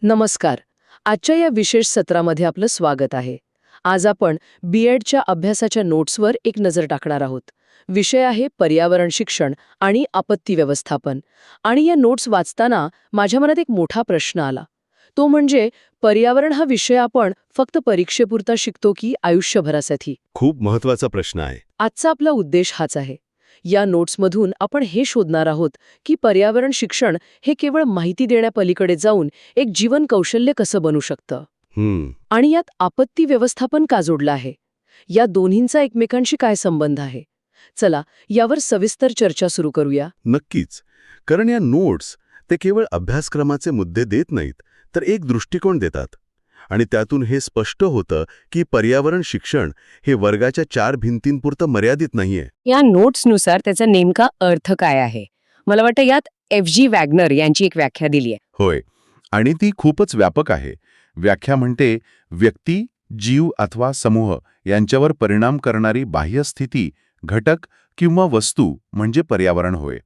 नमस्कार. आजच्या या विशेष सत्रामध्ये आपलं स्वागत आहे. आज आपण बी.एडच्या अभ्यासाच्या नोट्सवर एक नजर टाकणार आहोत. विषय आहे पर्यावरण शिक्षण आणि आपत्ती व्यवस्थापन. आणि या नोट्स वाचताना माझ्या मनात एक मोठा प्रश्न आला. तो म्हणजे पर्यावरण हा विषय आपण फक्त परीक्षेपुरता शिकतो की आयुष्यभरासाठी? खूप महत्वाचा प्रश्न आहे. आजचा आपला उद्देश हाच आहे. या नोट्समधून आपण हे शोधणार आहोत की पर्यावरण शिक्षण हे केवळ माहिती देण्यापलीकडे जाऊन एक जीवन कौशल्य कसं बनू शकतं आणि यात आपत्ती व्यवस्थापन का जोडलं आहे. या दोन्हींचा एकमेकांशी काय संबंध आहे? चला यावर सविस्तर चर्चा सुरू करूया. नक्कीच. कारण या नोट्स ते केवळ अभ्यासक्रमाचे मुद्दे देत नाहीत, तर एक दृष्टिकोन देतात. आणि त्यातून हे स्पष्ट होतं की पर्यावरण शिक्षण हे वर्गाच्या 4 भिंतींपुरतं मर्यादित नाहीये. या नोट्सनुसार त्याचा नेमका अर्थ काय आहे? मला वाटतं यात F.G. वॅगनर यांची एक व्याख्या दिली आहे. होय, आणि ती खूपच व्यापक आहे. व्याख्या म्हणते, व्यक्ती, जीव अथवा समूह यांच्यावर परिणाम करणारी बाह्य स्थिती, घटक किंवा वस्तू म्हणजे पर्यावरण होय.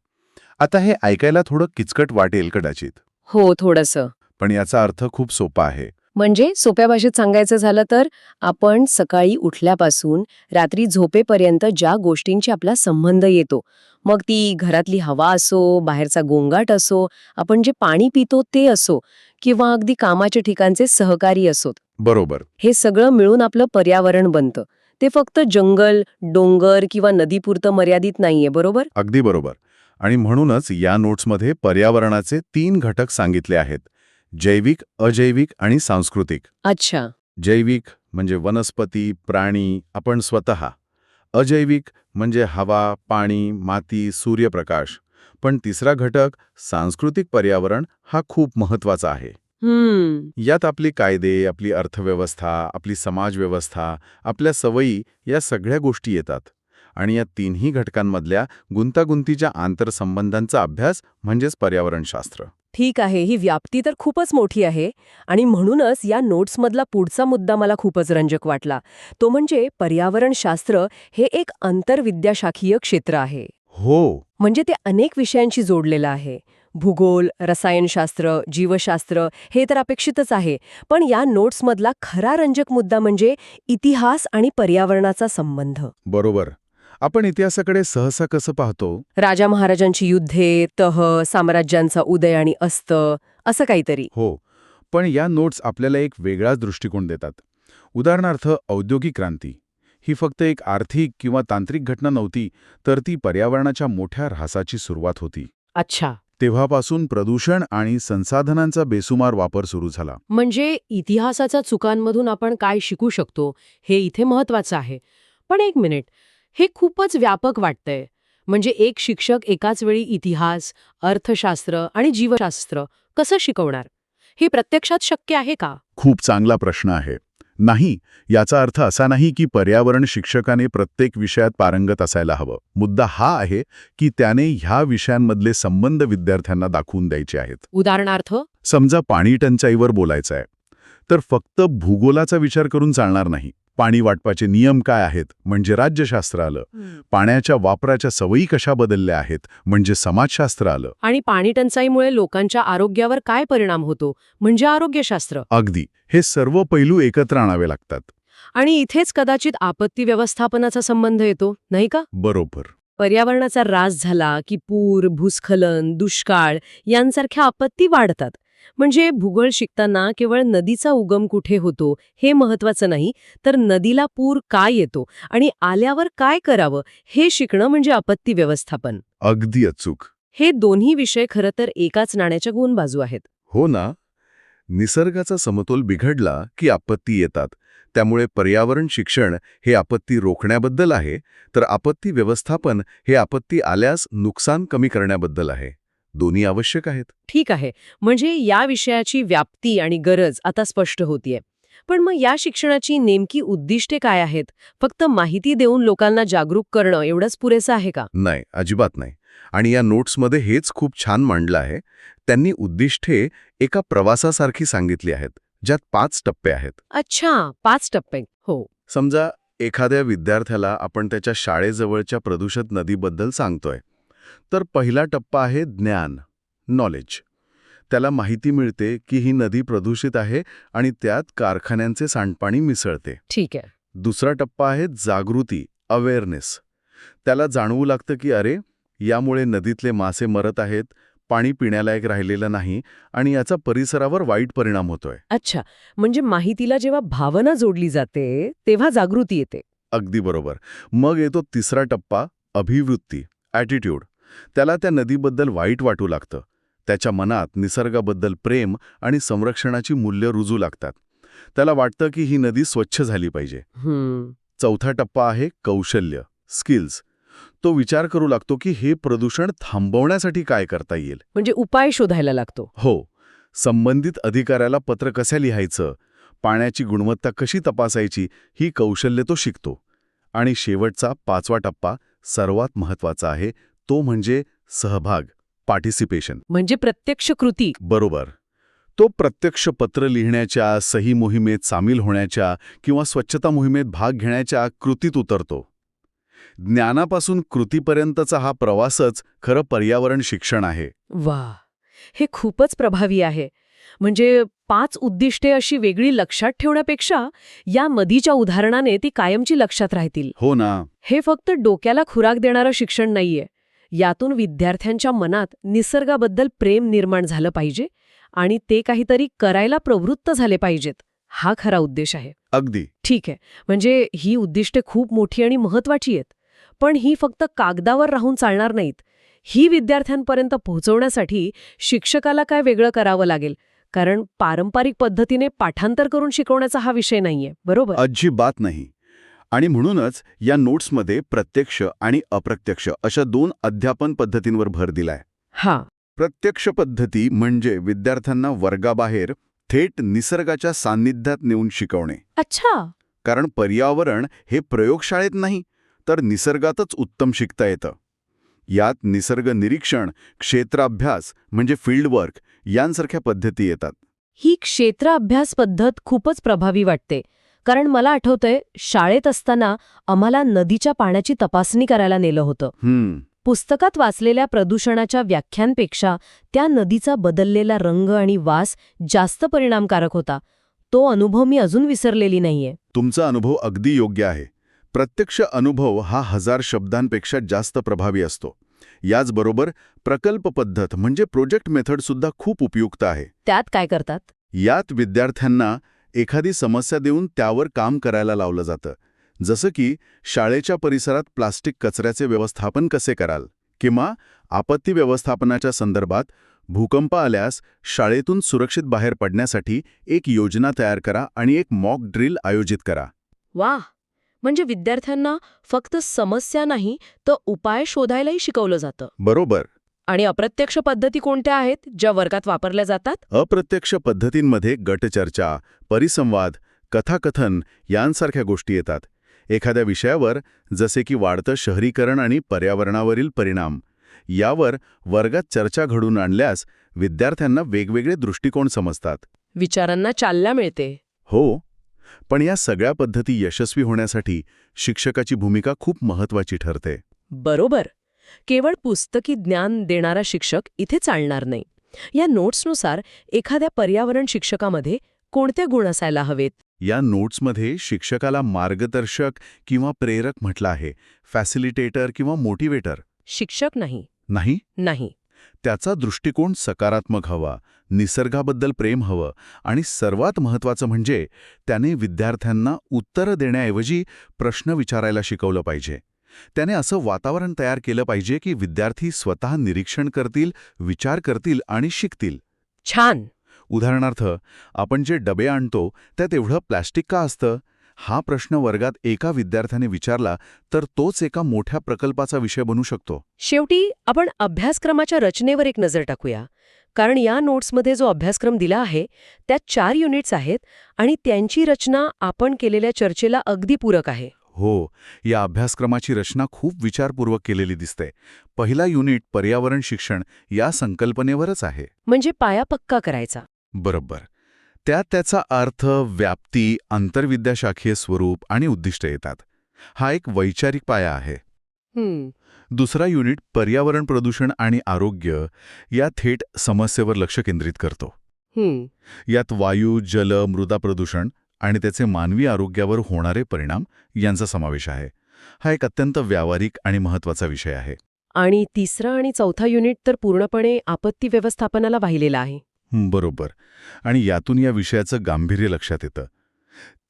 आता हे ऐकायला थोडं किचकट वाटेल कदाचित. हो, थोडंसं. पण याचा अर्थ खूप सोपा आहे. म्हणजे सोप्या भाषेत सांगायचं झालं तर आपण सकाळी उठल्यापासून रात्री झोपेपर्यंत ज्या गोष्टींशी आपला संबंध येतो, मग ती घरातली हवा असो, बाहेरचा गोंगाट असो, आपण जे पाणी पितो ते असो, किंवा अगदी कामाच्या ठिकाणचे सहकारी असोत, बरोबर. हे सगळं मिळून आपलं पर्यावरण बनतं. ते फक्त जंगल, डोंगर किंवा नदीपुरतं मर्यादित नाहीये, बरोबर? अगदी बरोबर. आणि म्हणूनच या नोट्समध्ये पर्यावरणाचे 3 घटक सांगितले आहेत: जैविक, अजैविक आणि सांस्कृतिक. अच्छा. जैविक म्हणजे वनस्पती, प्राणी, आपण स्वतः. अजैविक म्हणजे हवा, पाणी, माती, सूर्यप्रकाश. पण तिसरा घटक सांस्कृतिक पर्यावरण हा खूप महत्वाचा आहे. यात आपले कायदे, आपली अर्थव्यवस्था, आपली समाजव्यवस्था, आपल्या सवयी या सगळ्या गोष्टी येतात. आणि या तिन्ही घटकांमधल्या गुंतागुंतीच्या आंतरसंबंधांचा अभ्यास म्हणजेच पर्यावरणशास्त्र. ठीक आहे, ही व्याप्ती तर खूपच मोठी आहे आणि म्हणूनच या नोट्समधला पुढचा मुद्दा मला खूपच रंजक वाटला. तो म्हणजे पर्यावरणशास्त्र हे एक आंतरविद्याशाखीय क्षेत्र आहे. हो. म्हणजे ते अनेक विषयांशी जोडलेलं आहे. भूगोल, रसायनशास्त्र, जीवशास्त्र हे तर अपेक्षितच आहे, पण या नोट्समधला खरा रंजक मुद्दा म्हणजे इतिहास आणि पर्यावरणाचा संबंध. बरोबर. आपण इतिहासाकडे सहसा कसं पाहतो? राजा महाराजांची युद्धे, तह, साम्राज्यांचा उदय आणि अस्त, असं काहीतरी. हो, पण या नोट्स आपल्याला एक वेगळाच दृष्टिकोन देतात. उदाहरणार्थ, औद्योगिक क्रांती ही फक्त एक आर्थिक किंवा तांत्रिक घटना नव्हती, तर ती पर्यावरणाच्या मोठ्या ऱ्हासाची सुरुवात होती. अच्छा. तेव्हापासून प्रदूषण आणि संसाधनांचा बेसुमार वापर सुरू झाला. म्हणजे इतिहासाच्या चुकांमधून आपण काय शिकू शकतो हे इथे महत्वाचं आहे. पण एक मिनिट, हे खूपच व्यापक वाटतंय. म्हणजे एक शिक्षक एकाच वेळी इतिहास, अर्थशास्त्र आणि जीवशास्त्र कसं शिकवणार? हे प्रत्यक्षात शक्य आहे का? खूप चांगला प्रश्न आहे. नाही, याचा अर्थ असा नाही की पर्यावरण शिक्षकाने प्रत्येक विषयात पारंगत असायला हवं. मुद्दा हा आहे की त्याने ह्या विषयांमधले संबंध विद्यार्थ्यांना दाखवून द्यायचे आहेत. उदाहरणार्थ, समजा पाणी टंचाईवर बोलायचं आहे, तर फक्त भूगोलाचा विचार करून चालणार नाही. पाणी वाटपाचे नियम काय आहेत म्हणजे राज्यशास्त्र आलं. पाण्याच्या वापराच्या सवयी कशा बदलल्या आहेत म्हणजे समाजशास्त्र आलं. आणि पाणी टंचाईमुळे लोकांच्या आरोग्यावर काय परिणाम होतो म्हणजे आरोग्यशास्त्र. अगदी. हे सर्व पैलू एकत्र आणावे लागतात. आणि इथेच कदाचित आपत्ती व्यवस्थापनाचा संबंध येतो, नाही का? बरोबर. पर्यावरणाचा ऱ्हास झाला की पूर, भूस्खलन, दुष्काळ यांसारख्या आपत्ती वाढतात. म्हणजे भूगोल शिकताना केवळ नदीचा उगम कुठे होतो हे महत्वाचं नाही, तर नदीला पूर काय येतो आणि आल्यावर काय करावं हे शिकणं म्हणजे आपत्ती व्यवस्थापन. अगदी अचूक. हे दोन्ही विषय खरं तर एकाच नाण्याच्या दोन बाजू आहेत. हो ना. निसर्गाचा समतोल बिघडला की आपत्ती येतात. त्यामुळे पर्यावरण शिक्षण हे आपत्ती रोखण्याबद्दल आहे, तर आपत्ती व्यवस्थापन हे आपत्ती आल्यास नुकसान कमी करण्याबद्दल आहे. दोन्ही आवश्यक आहेत. ठीक आहे, म्हणजे या विषयाची व्याप्ती आणि गरज आता स्पष्ट होतीये. पण मग या शिक्षणाची नेमकी उद्दिष्टे काय आहेत? फक्त माहिती देऊन लोकांना जागरूक करणं एवढंच पुरेसं आहे का? नाही, अजिबात नाही. आणि या नोट्समध्ये हेच खूप छान मांडलं आहे. त्यांनी उद्दिष्टे एका प्रवासासारखी सांगितली आहेत, ज्यात 5 टप्पे आहेत. अच्छा, 5 टप्पे. हो. समजा एखाद्या विद्यार्थ्याला आपण त्याच्या शाळेजवळच्या प्रदूषित नदीबद्दल सांगतोय, तर पहिला टप्पा आहे ज्ञान, नॉलेज. त्याला माहिती मिळते की ही नदी प्रदूषित आहे आणि त्यात कारखान्यांचे सांडपाणी मिसळते. ठीक आहे. दुसरा टप्पा आहे जागृती, अवेअरनेस. त्याला जाणवू लागतं की अरे, यामुळे नदीतले मासे मरत आहेत, पाणी पिण्यालायक राहिलेलं नाही आणि याचा परिसरावर वाईट परिणाम होतोय. अच्छा, म्हणजे माहितीला जेव्हा भावना जोडली जाते तेव्हा जागृती येते. अगदी बरोबर. मग येतो तिसरा टप्पा, अभिवृत्ती, ॲटिट्यूड. त्याला त्या नदीबद्दल वाईट वाटू लागतं. त्याच्या मनात निसर्गाबद्दल प्रेम आणि संरक्षणाची मूल्य रुजू लागतात. त्याला वाटतं की ही नदी स्वच्छ झाली पाहिजे. चौथा टप्पा आहे कौशल्य, स्किल्स. तो विचार करू लागतो की हे प्रदूषण थांबवण्यासाठी काय करता येईल. म्हणजे उपाय शोधायला लागतो. हो, संबंधित अधिकाऱ्याला पत्र कसं लिहायचं, पाण्याची गुणवत्ता कशी तपासायची, ही कौशल्य तो शिकतो. आणि शेवटचा 5वा टप्पा सर्वात महत्वाचा आहे, तो म्हणजे सहभाग, पार्टिसिपेशन. म्हणजे प्रत्यक्ष कृती. बरोबर. तो प्रत्यक्ष पत्र लिहिण्याच्या, सही मोहिमेत सामील होण्याच्या किंवा स्वच्छता मोहिमेत भाग घेण्याच्या कृतीत उतरतो. ज्ञानापासून कृतीपर्यंतचा हा प्रवासच खरं पर्यावरण शिक्षण आहे. वा, हे खूपच प्रभावी आहे. म्हणजे 5 उद्दिष्टे अशी वेगळी लक्षात ठेवण्यापेक्षा या नदीच्या उदाहरणाने ती कायमची लक्षात राहतील. हो ना. हे फक्त डोक्याला खुराक देणारं शिक्षण नाहीये. यातून विद्यार्थ्यांच्या मनात निसर्गाबद्दल प्रेम निर्माण झालं पाहिजे आणि ते काहीतरी करायला प्रवृत्त झाले पाहिजेत. हा खरा उद्देश आहे. अगदी. ठीक आहे, म्हणजे ही उद्दिष्टे खूप मोठी आणि महत्वाची आहेत. पण ही फक्त कागदावर राहून चालणार नाहीत. ही विद्यार्थ्यांपर्यंत पोहोचवण्यासाठी शिक्षकाला काय वेगळं करावं लागेल, कारण पारंपरिक पद्धतीने पाठांतर करून शिकवण्याचा हा विषय नाहीये. बरोबर? अजिबात नाही. आणि म्हणूनच या नोट्समध्ये प्रत्यक्ष आणि अप्रत्यक्ष अशा 2 अध्यापन पद्धतींवर भर दिलाय. हा. प्रत्यक्ष पद्धती म्हणजे विद्यार्थ्यांना वर्गाबाहेर थेट निसर्गाच्या सान्निध्यात नेऊन शिकवणे. अच्छा. कारण पर्यावरण हे प्रयोगशाळेत नाही, तर निसर्गातच उत्तम शिकता येतं. यात निसर्ग निरीक्षण, क्षेत्राभ्यास म्हणजे फील्डवर्क यांसारख्या पद्धती येतात. ही क्षेत्र अभ्यास पद्धत खूपच प्रभावी वाटते. कारण मला आठवतंय, शाळेत असताना आम्हाला नदीच्या पाण्याची तपासणी करायला नेलं होतं. पुस्तकात वाचलेल्या प्रदूषणाच्या व्याख्यांपेक्षा त्या नदीचा बदललेला रंग आणि वास जास्त परिणामकारक होता. तो अनुभव मी अजून विसरलेली नाहीये. तुमचा अनुभव अगदी योग्य आहे. प्रत्यक्ष अनुभव हा 1000 शब्दांपेक्षा जास्त प्रभावी असतो. याचबरोबर प्रकल्प पद्धत म्हणजे प्रोजेक्ट मेथड सुद्धा खूप उपयुक्त आहे. त्यात काय करतात? यात विद्यार्थ्यांना एखादी समस्या देऊन त्यावर काम करायला लावलं जातं. जसं की शाळेच्या परिसरात प्लास्टिक कचऱ्याचे व्यवस्थापन कसे कराल, किंवा आपत्ती व्यवस्थापनाच्या संदर्भात भूकंप आल्यास शाळेतून सुरक्षित बाहेर पडण्यासाठी एक योजना तयार करा आणि एक मॉक ड्रिल आयोजित करा. वा, म्हणजे विद्यार्थ्यांना फक्त समस्या नाही तर उपाय शोधायलाही शिकवलं जातं. बरोबर. आणि अप्रत्यक्ष पद्धती कोणत्या आहेत ज्या वर्गात वापरल्या जातात? अप्रत्यक्ष पद्धतींमध्ये गटचर्चा, परिसंवाद, कथाकथन यांसारख्या गोष्टी येतात. एखाद्या विषयावर, जसे की वाढतं शहरीकरण आणि पर्यावरणावरील परिणाम, यावर वर्गात चर्चा घडून आणल्यास विद्यार्थ्यांना वेगवेगळे दृष्टिकोन समजतात. विचारांना चालना मिळते. हो, पण या सगळ्या पद्धती यशस्वी होण्यासाठी शिक्षकाची भूमिका खूप महत्वाची ठरते. बरोबर. केवळ पुस्तकी ज्ञान देणारा शिक्षक इथे चालणार नाही. या नोट्सनुसार एखाद्या पर्यावरण शिक्षकामध्ये कोणते गुण असायला हवेत? या नोट्समध्ये शिक्षकाला मार्गदर्शक किंवा प्रेरक म्हटलं आहे, फॅसिलिटेटर किंवा मोटिवेटर. शिक्षक नाही. नाही. नाही. त्याचा दृष्टिकोन सकारात्मक हवा, निसर्गाबद्दल प्रेम हवं आणि सर्वात महत्त्वाचं म्हणजे त्याने विद्यार्थ्यांना उत्तरं देण्याऐवजी प्रश्न विचारायला शिकवलं पाहिजे. त्याने असं वातावरण तयार केलं पाहिजे की विद्यार्थी स्वतः निरीक्षण करतील, विचार करतील आणि शिकतील. छान. उदाहरणार्थ, आपण जे डबे आणतो त्यात एवढं प्लॅस्टिक का असतं? हा प्रश्न वर्गात एका विद्यार्थ्याने विचारला तर तोच एका मोठ्या प्रकल्पाचा विषय बनू शकतो. शेवटी आपण अभ्यासक्रमाच्या रचनेवर एक नजर टाकूया. कारण या नोट्समध्ये जो अभ्यासक्रम दिला आहे त्यात 4 युनिट्स आहेत आणि त्यांची रचना आपण केलेल्या चर्चेला अगदी पूरक आहे. हो, या अभ्यासक्रमाची रचना खूप विचारपूर्वक केलेली दिसते. पहिला युनिट पर्यावरण शिक्षण या संकल्पनेवरच आहे. म्हणजे पाया पक्का करायचा. बरोबर. त्यात त्याचा अर्थ, व्याप्ती, आंतरविद्याशाखीय स्वरूप आणि उद्दिष्ट येतात. हा एक वैचारिक पाया आहे. दुसरा युनिट पर्यावरण प्रदूषण आणि आरोग्य या थेट समस्येवर लक्ष केंद्रित करतो. यात वायू, जल, मृदा प्रदूषण आणि त्याचे मानवी आरोग्यावर होणारे परिणाम यांचा समावेश आहे. हा एक अत्यंत व्यावहारिक आणि महत्त्वाचा विषय आहे. आणि तिसरा आणि चौथा युनिट तर पूर्णपणे आपत्ती व्यवस्थापनाला वाहिलेला आहे. बरोबर. आणि यातून या विषयाचं गांभीर्य लक्षात येतं.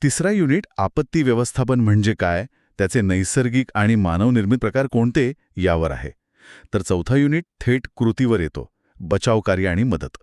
तिसरा युनिट आपत्ती व्यवस्थापन म्हणजे काय, त्याचे नैसर्गिक आणि मानवनिर्मित प्रकार कोणते यावर आहे. तर चौथा युनिट थेट कृतीवर येतो, बचावकार्य आणि मदत.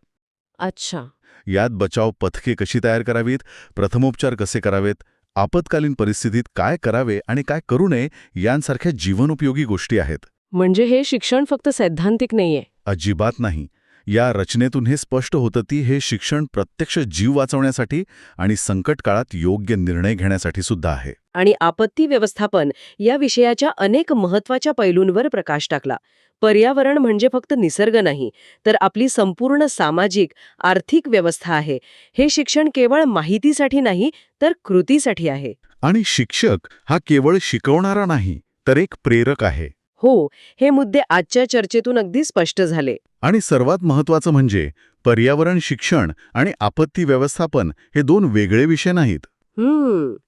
अच्छा. यात बचाव पथके कशी तयार करावीत, प्रथमोपचार कसे करावेत, आपत्कालीन परिस्थितीत काय करावे आणि काय करू नये यांसारख्या जीवनोपयोगी गोष्टी आहेत. म्हणजे हे शिक्षण फक्त सैद्धांतिक नाहीये. अजिबात नाही. या रचनेतून हे स्पष्ट होतं की हे शिक्षण प्रत्यक्ष जीव वाचवण्यासाठी आणि संकट काळात योग्य निर्णय घेण्यासाठी सुद्धा आहे. आणि आपत्ती व्यवस्थापन या विषयाच्या अनेक महत्वाच्या पैलूंवर प्रकाश टाकला. पर्यावरण म्हणजे फक्त निसर्ग नाही, तर आपली संपूर्ण सामाजिक, आर्थिक व्यवस्था आहे. हे शिक्षण केवळ माहितीसाठी नाही, तर कृतीसाठी आहे. आणि शिक्षक हा केवळ शिकवणारा नाही, तर एक प्रेरक आहे. हो, हे मुद्दे आजच्या चर्चेतून अगदी स्पष्ट झाले. आणि सर्वात महत्त्वाचं म्हणजे पर्यावरण शिक्षण आणि आपत्ती व्यवस्थापन हे दोन वेगळे विषय नाहीत.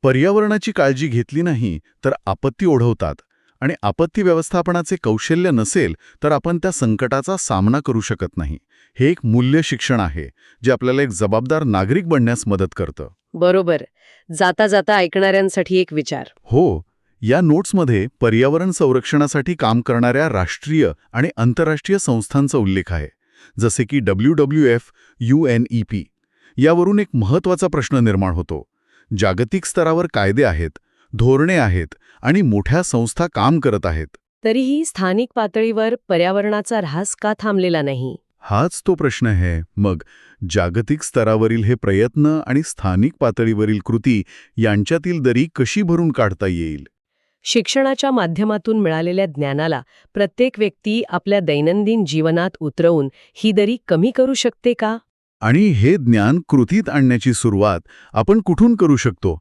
पर्यावरणाची काळजी घेतली नाही तर आपत्ती ओढवतात, आणि आपत्ती व्यवस्थापनाचे कौशल्य नसेल तर आपण त्या संकटाचा सामना करू शकत नाही. हे एक मूल्य शिक्षण आहे जे आपल्याला एक जबाबदार नागरिक बनण्यास मदत करतं. बरोबर. जाता जाता ऐकणाऱ्यांसाठी एक विचार. हो, या नोट्समध्ये पर्यावरण संरक्षणासाठी काम करणाऱ्या राष्ट्रीय आणि आंतरराष्ट्रीय संस्थांचा उल्लेख आहे, जसे की WWF, UNEP. यावरून एक महत्त्वाचा प्रश्न निर्माण होतो. जागतिक स्तरावर कायदे आहेत, धोरणे आहेत आणि मोठ्या संस्था काम करत आहेत. तरीही स्थानिक पातळीवर पर्यावरणाचा ऱ्हास का थांबलेला नाही? हाच तो प्रश्न आहे. मग जागतिक स्तरावरील हे प्रयत्न आणि स्थानिक पातळीवरील कृती यांच्यातील दरी कशी भरून काढता येईल? शिक्षणाच्या माध्यमातून मिळालेल्या ज्ञानाला प्रत्येक व्यक्ती आपल्या दैनंदिन जीवनात उतरवून ही दरी कमी करू शकते का? आणि हे ज्ञान कृतीत आणण्याची सुरुवात आपण कुठून करू शकतो?